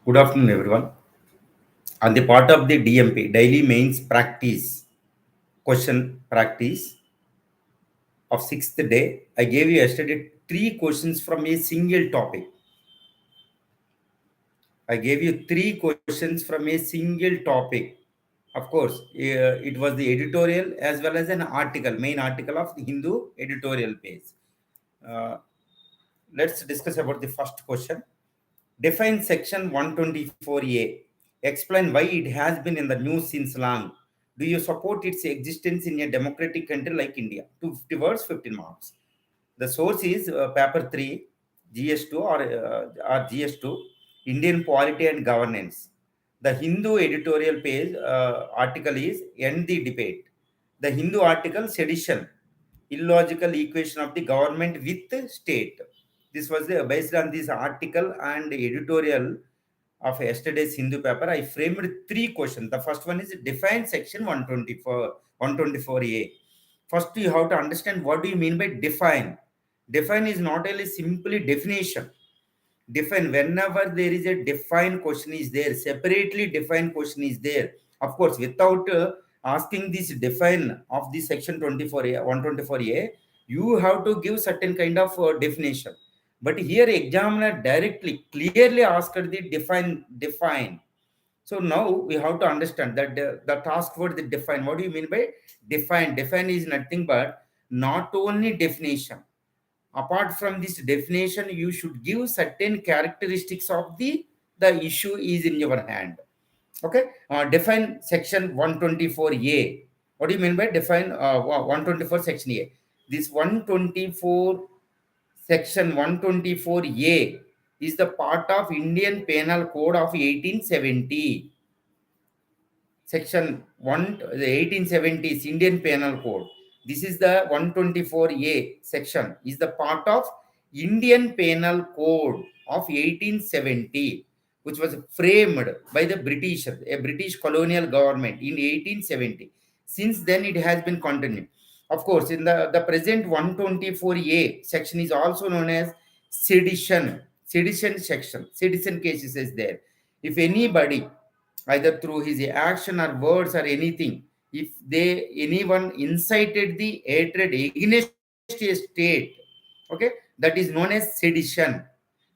Good afternoon, everyone. On the part of the DMP, daily mains practice, question practice of sixth day, I gave you yesterday three questions from a single topic. I gave you three questions from a single topic. Of course, it was the editorial as well as an article, main article of the Hindu editorial page. Uh, let's discuss about the first question. Define section 124A. Explain why it has been in the news since long. Do you support its existence in a democratic country like India? 250 words, 15 marks. The source is paper 3, GS2 or GS2, Indian Polity and Governance. The Hindu editorial page article is End the Debate. The Hindu article, Sedition, illogical equation of the government with state. This was based on this article and editorial of yesterday's Hindu paper. I framed three questions. The first one is define section 124A. First, you have to understand what do you mean by define. Define is not only simply definition. Define, whenever there is a define question is there, separately defined question is there. Of course, without asking this define of the section 24A, 124A, you have to give certain kind of definition. But here examiner directly, clearly asked the define. So now we have to understand that the task word the define. What do you mean by define? Define is nothing but not only definition. Apart from this definition, you should give certain characteristics of the issue is in your hand. Okay, define section 124A. What do you mean by define 124 section A? This 124 section 124A is the part of Indian Penal Code of 1870. Section 1, the 1870s Indian Penal Code. This is the 124A section, is the part of Indian Penal Code of 1870, which was framed by the British, a British colonial government in 1870. Since then, it has been continued. Of course, in the present 124A section is also known as sedition section. Sedition cases is there. If anybody, either through his action or words or anything, if anyone incited the hatred against a state, okay, that is known as sedition.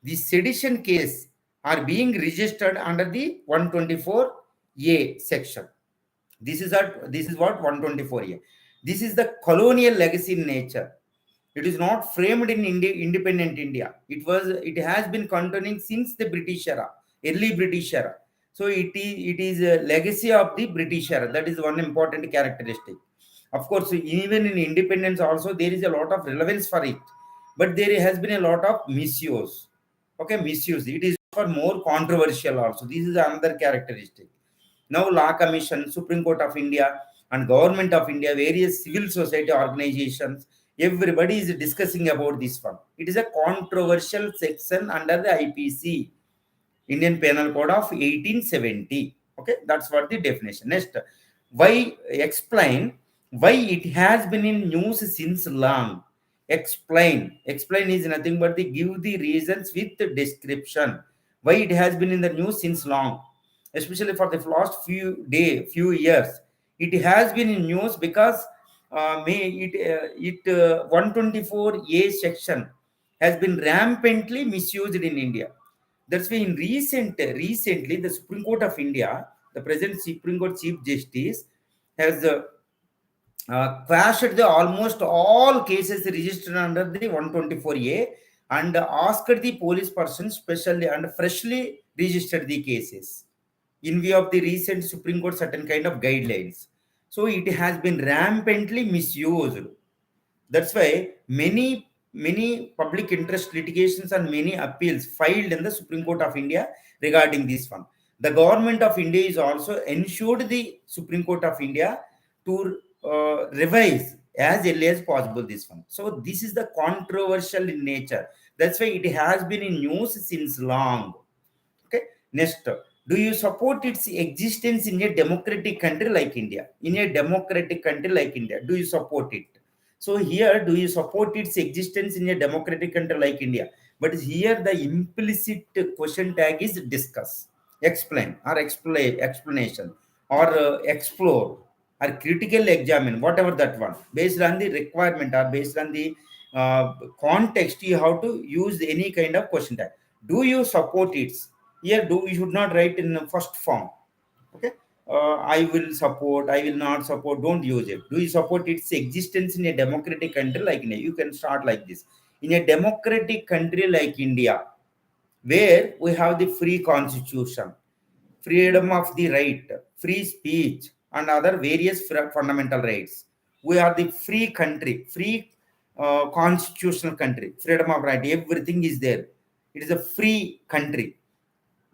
The sedition case are being registered under the 124A section. This is what 124A. This is the colonial legacy in nature. It is not framed in independent India. It has been continuing since the British era, early British era. So it is a legacy of the British era. That is one important characteristic. Of course, even in independence also there is a lot of relevance for it, but there has been a lot of misuse. Okay, misuse. It is for more controversial also. This is another characteristic. Now, Law Commission, Supreme Court of India, and Government of India, various civil society organizations, everybody is discussing about this one. It is a controversial section under the IPC, Indian Penal Code of 1870. Okay, that's what the definition. Next, why explain why it has been in news since long. Explain is nothing but the give the reasons with the description. Why it has been in the news since long, especially for the last few years. It has been in news because 124A section has been rampantly misused in India. That's why in recently the Supreme Court of India, the present Supreme Court Chief Justice, has quashed the almost all cases registered under the 124A and asked the police person specially and freshly registered the cases in view of the recent Supreme Court certain kind of guidelines. So it has been rampantly misused. That's why many public interest litigations and many appeals filed in the Supreme Court of India regarding this one. The government of India is also ensured the Supreme Court of India to revise as early as possible this one. So this is the controversial in nature. That's why it has been in news since long. Okay. Next, do you support its existence in a democratic country like India? In a democratic country like India, do you support it? So here, do you support its existence in a democratic country like India? But here the implicit question tag is discuss. explain or explanation or explore or critical examine, whatever that one, based on the requirement or based on the context, you have to use any kind of question tag. Do you support it? Here, do you should not write in the first form. Okay. I will support, I will not support, don't use it. Do you support its existence in a democratic country like India? You can start like this. In a democratic country like India, where we have the free constitution, freedom of the right, free speech, and other various fundamental rights. We are the free country, free constitutional country, freedom of right, everything is there. It is a free country.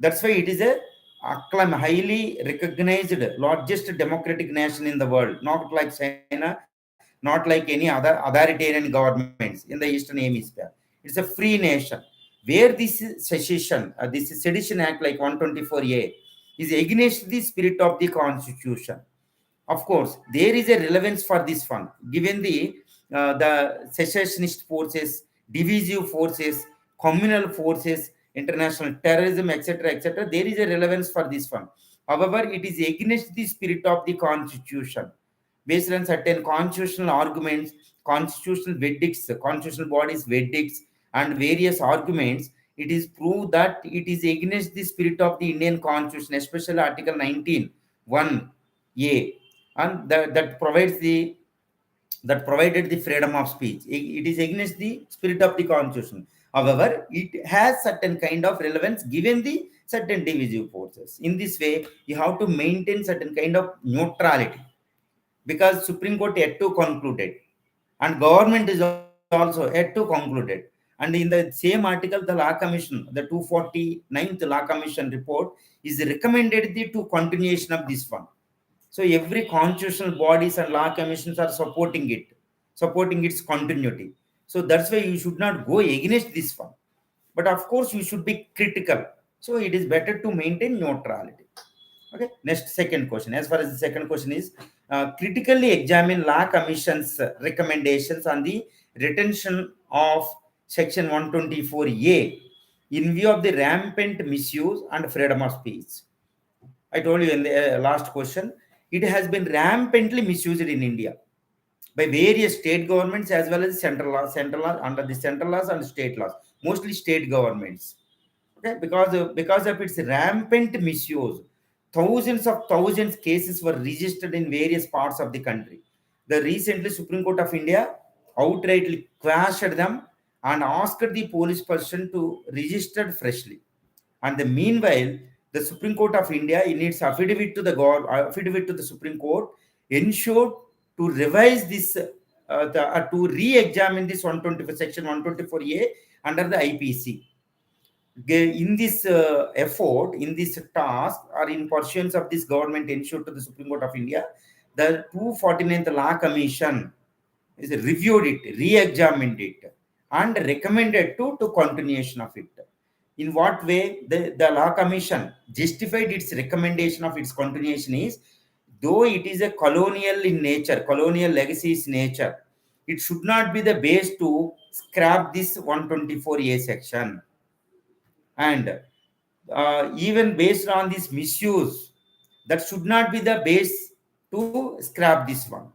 That's why it is a highly recognized, largest democratic nation in the world, not like China, not like any other authoritarian governments in the Eastern Hemisphere. It's a free nation where this secession, this Sedition Act like 124A, is against the spirit of the Constitution. Of course, there is a relevance for this one, given the secessionist forces, divisive forces, communal forces, international terrorism, etc., etc. There is a relevance for this one. However, it is against the spirit of the Constitution, based on certain constitutional arguments, constitutional verdicts, constitutional bodies verdicts, and various arguments. It is proved that it is against the spirit of the Indian Constitution, especially Article 19, 1A, and that provides the that provided the freedom of speech. It is against the spirit of the Constitution. However, it has certain kind of relevance given the certain divisive forces. In this way, you have to maintain certain kind of neutrality, because Supreme Court yet to concluded and government is also yet to concluded. And in the same article, the Law Commission, the 249th Law Commission report is recommended the to continuation of this one. So every constitutional bodies and law commissions are supporting it, supporting its continuity. So that's why you should not go against this one. But of course, you should be critical. So it is better to maintain neutrality. Okay. Next, second question. As far as the second question is, critically examine law commission's recommendations on the retention of section 124A in view of the rampant misuse and freedom of speech. I told you in the last question, it has been rampantly misused in India by various state governments as well as central law, under the central laws and state laws, mostly state governments. Okay, because of its rampant misuse, thousands cases were registered in various parts of the country. The recently Supreme Court of India outrightly quashed them and asked the police person to register freshly. And the meanwhile, the Supreme Court of India, in its affidavit to the Supreme Court, ensured to revise this, to re-examine this 124 section 124A under the IPC. In this effort, in this task, or in pursuance of this, government ensured to the Supreme Court of India, the 249th Law Commission is reviewed it, re-examined it, and recommended to continuation of it. In what way the Law Commission justified its recommendation of its continuation is, though it is a colonial in nature, colonial legacies nature, it should not be the base to scrap this 124A section. And even based on this misuse, that should not be the base to scrap this one.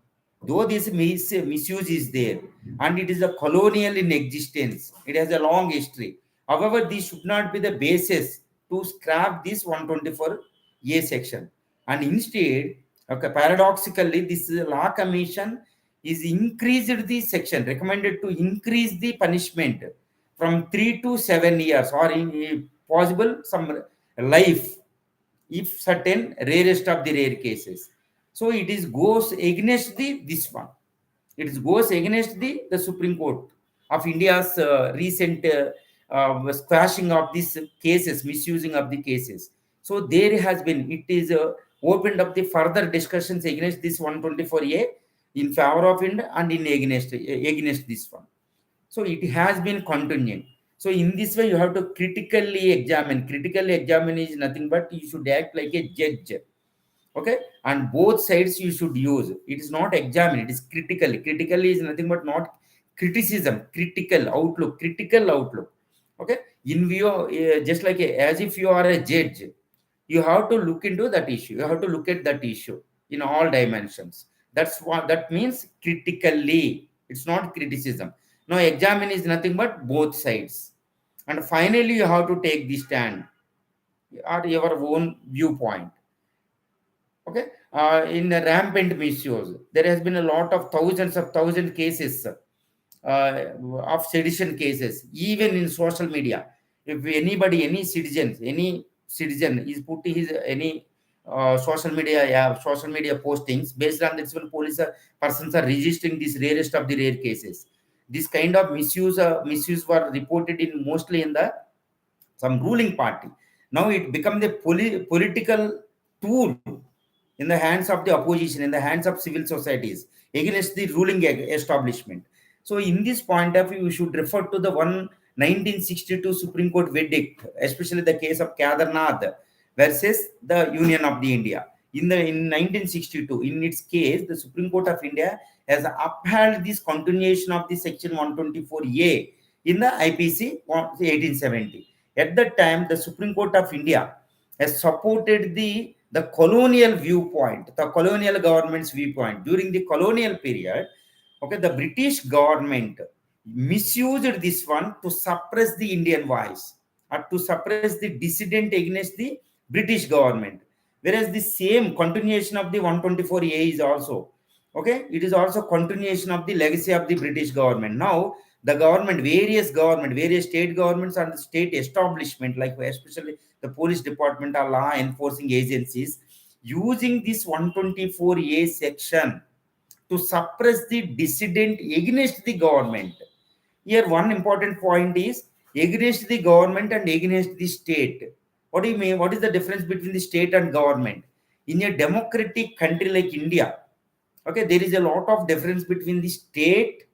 Though this misuse is there and it is a colonial in existence, it has a long history. However, this should not be the basis to scrap this 124A section. And instead, okay, paradoxically, this Law Commission is increased the section, recommended to increase the punishment from 3 to 7 years, or in possible some life, if certain rarest of the rare cases. So it is goes against the this one. It is goes against the Supreme Court of India's recent squashing of these cases, misusing of the cases. So there has been, it is opened up the further discussions against this 124A in favor of India and in against this one. So it has been continuing. So in this way, you have to critically examine. Critically examine is nothing but you should act like a judge. Okay, and both sides you should use. It is not examine, it is critically. Critically is nothing but not criticism, critical outlook, critical outlook. Okay, in view, just like as if you are a judge, You have to look into that issue. You have to look at that issue in all dimensions. That's what that means critically. It's not criticism. Now, examine is nothing but both sides. And finally, you have to take the stand or your own viewpoint. Okay. In the rampant misuse, there has been a lot of thousand cases of sedition cases, even in social media. If anybody, any citizen is putting his any social media postings, based on this, when police persons are registering these rarest of the rare cases. This kind of misuse were reported in mostly in the some ruling party. Now it become the political tool in the hands of the opposition, in the hands of civil societies against the ruling establishment. So, in this point of view, we should refer to the 1962 Supreme Court verdict, especially the case of Kedarnath versus the Union of the India. In 1962, in its case, the Supreme Court of India has upheld this continuation of the Section 124A in the IPC 1870. At that time, the Supreme Court of India has supported the colonial viewpoint, the colonial government's viewpoint. During the colonial period, okay, the British government misused this one to suppress the Indian voice or to suppress the dissident against the British government. Whereas the same continuation of the 124A is also, okay, it is also continuation of the legacy of the British government. Now, the various state governments and the state establishment, like especially the police department or law enforcing agencies, using this 124A section to suppress the dissident against the government. Here, one important point is against the government and against the state. What do you mean? What is the difference between the state and government? In a democratic country like India, okay, there is a lot of difference between the state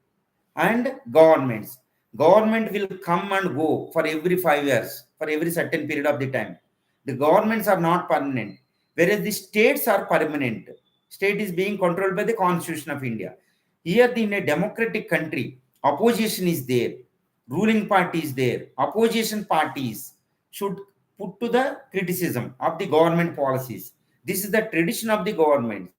and governments. Government will come and go for every 5 years, for every certain period of the time. The governments are not permanent, whereas the states are permanent. State is being controlled by the Constitution of India. Here, in a democratic country, opposition is there, ruling party is there. Opposition parties should put to the criticism of the government policies. This is the tradition of the government.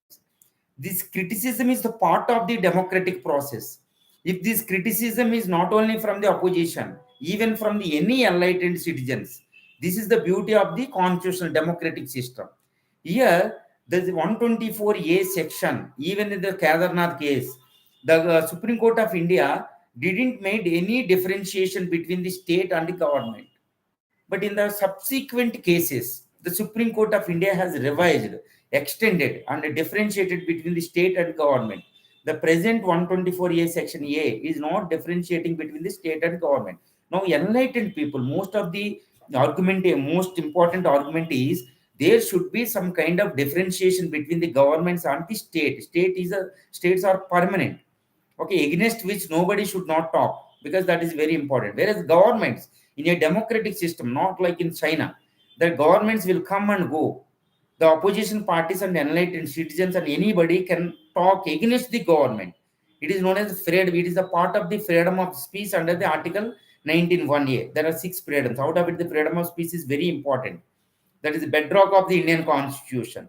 This criticism is the part of the democratic process. If this criticism is not only from the opposition, even from the any enlightened citizens, this is the beauty of the constitutional democratic system. Here, the 124A section, even in the Kedarnath case, the Supreme Court of India didn't make any differentiation between the state and the government. But in the subsequent cases, the Supreme Court of India has revised, extended, and differentiated between the state and government. The present 124A section A is not differentiating between the state and government. Now, enlightened people, most important argument is there should be some kind of differentiation between the governments and the state. States are permanent, okay, against which nobody should not talk, because that is very important. Whereas governments in a democratic system, not like in China, the governments will come and go. The opposition parties and enlightened citizens and anybody can talk against the government. It is known as freedom. It is a part of the freedom of speech under the Article 19(1)(a). There are 6 freedoms. Out of it, the freedom of speech is very important. That is the bedrock of the Indian Constitution.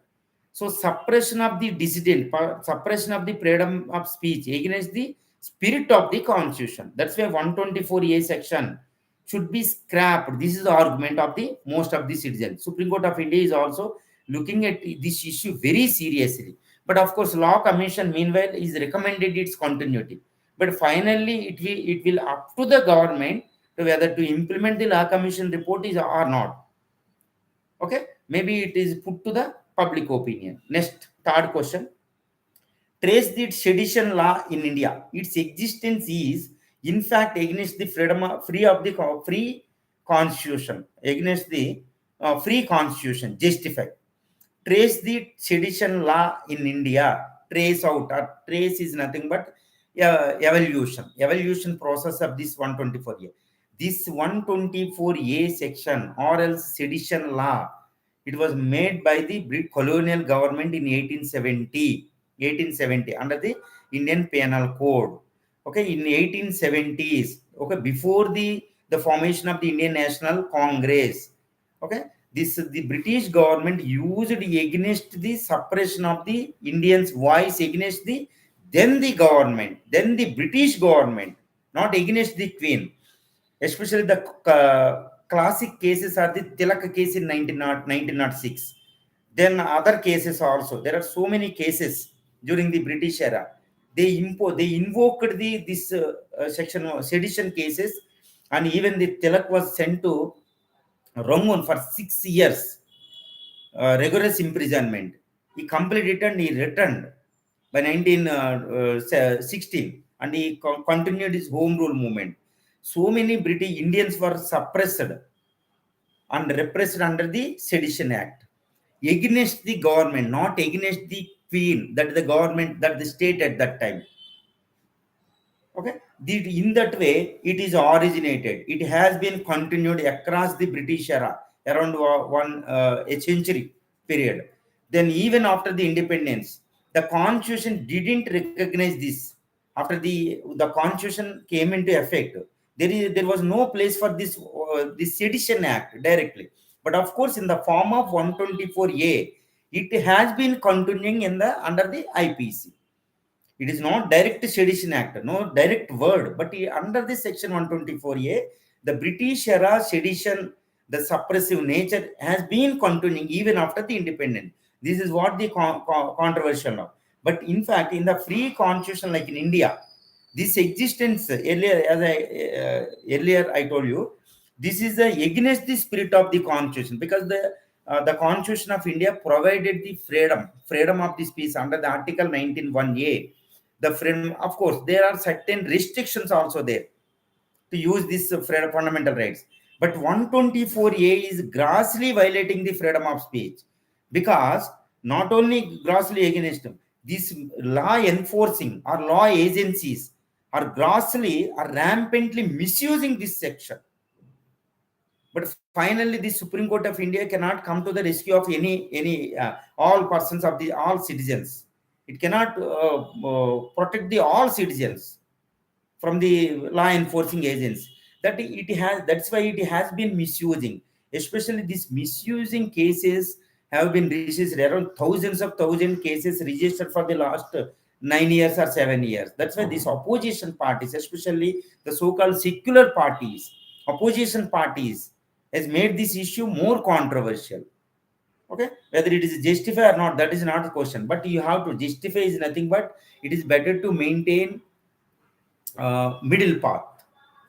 So suppression of the dissident, suppression of the freedom of speech against the spirit of the Constitution. That's why 124A section should be scrapped. This is the argument of the most of the citizens. Supreme Court of India is also looking at this issue very seriously. But of course, Law Commission meanwhile is recommended its continuity. But finally, it will up to the government to whether to implement the Law Commission report is or not. Okay, maybe it is put to the public opinion. Next, third question. Trace the sedition law in India. Its existence is, in fact, against the free constitution, against the free constitution, justified. Trace the sedition law in India. Trace out, or trace is nothing but evolution process of this 124A. This 124A section or else sedition law, it was made by the British colonial government in 1870 under the Indian Penal Code. Okay, in 1870s, okay, before the formation of the Indian National Congress. Okay, the British government used against the suppression of the Indians' voice against the government, then the British government, not against the Queen. Especially the classic cases are the Tilak case in 1906. Then other cases also. There are so many cases during the British era. They invoked this section of sedition cases, and even the Tilak was sent to Rangoon for 6 years, rigorous imprisonment. He completed and he returned by 1916, and he continued his home rule movement. So many British Indians were suppressed and repressed under the Sedition Act against the government, not against the Queen, that the government, that the state at that time. Okay, in that way, it is originated. It has been continued across the British era around a century period. Then, even after the independence, the Constitution didn't recognize this. After the Constitution came into effect, there was no place for this Sedition Act directly. But of course, in the form of 124A, it has been continuing under the IPC. It is not direct sedition act, no direct word, but under this section 124A, the British era sedition, the suppressive nature has been continuing even after the independence. This is what the controversial now. But in fact, in the free constitution like in India, this existence earlier I told you, this is against the spirit of the constitution, because the constitution of India provided the freedom of the speech under the article 19(1)A. The freedom, of course, there are certain restrictions also there to use this fundamental rights. But 124A is grossly violating the freedom of speech, because not only grossly against them, these law enforcing or law agencies are rampantly misusing this section. But finally, the Supreme Court of India cannot come to the rescue of any all persons of all citizens. It cannot protect all citizens from the law enforcing agents. That's why it has been misusing. Especially these misusing cases have been registered around thousand cases registered for the last 9 years or 7 years. That's why these opposition parties, especially the so-called secular parties, opposition parties, has made this issue more controversial. Okay, whether it is justified or not, that is not the question. But you have to justify is nothing but it is better to maintain middle path.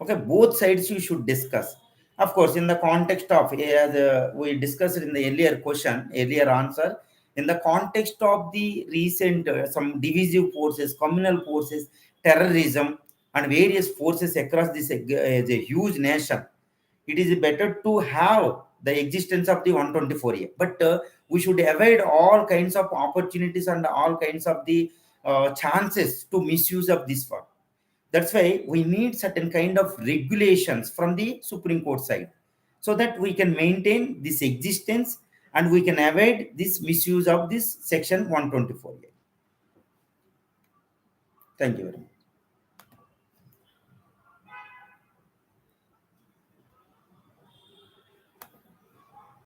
Okay, both sides you should discuss. Of course, in the context of, as we discussed in the earlier answer, in the context of the recent some divisive forces, communal forces, terrorism, and various forces across this as a huge nation, it is better to have the existence of the 124A. But we should avoid all kinds of opportunities and all kinds of the chances to misuse of this one. That's why we need certain kind of regulations from the Supreme Court side, so that we can maintain this existence and we can avoid this misuse of this section 124A. Thank you very much.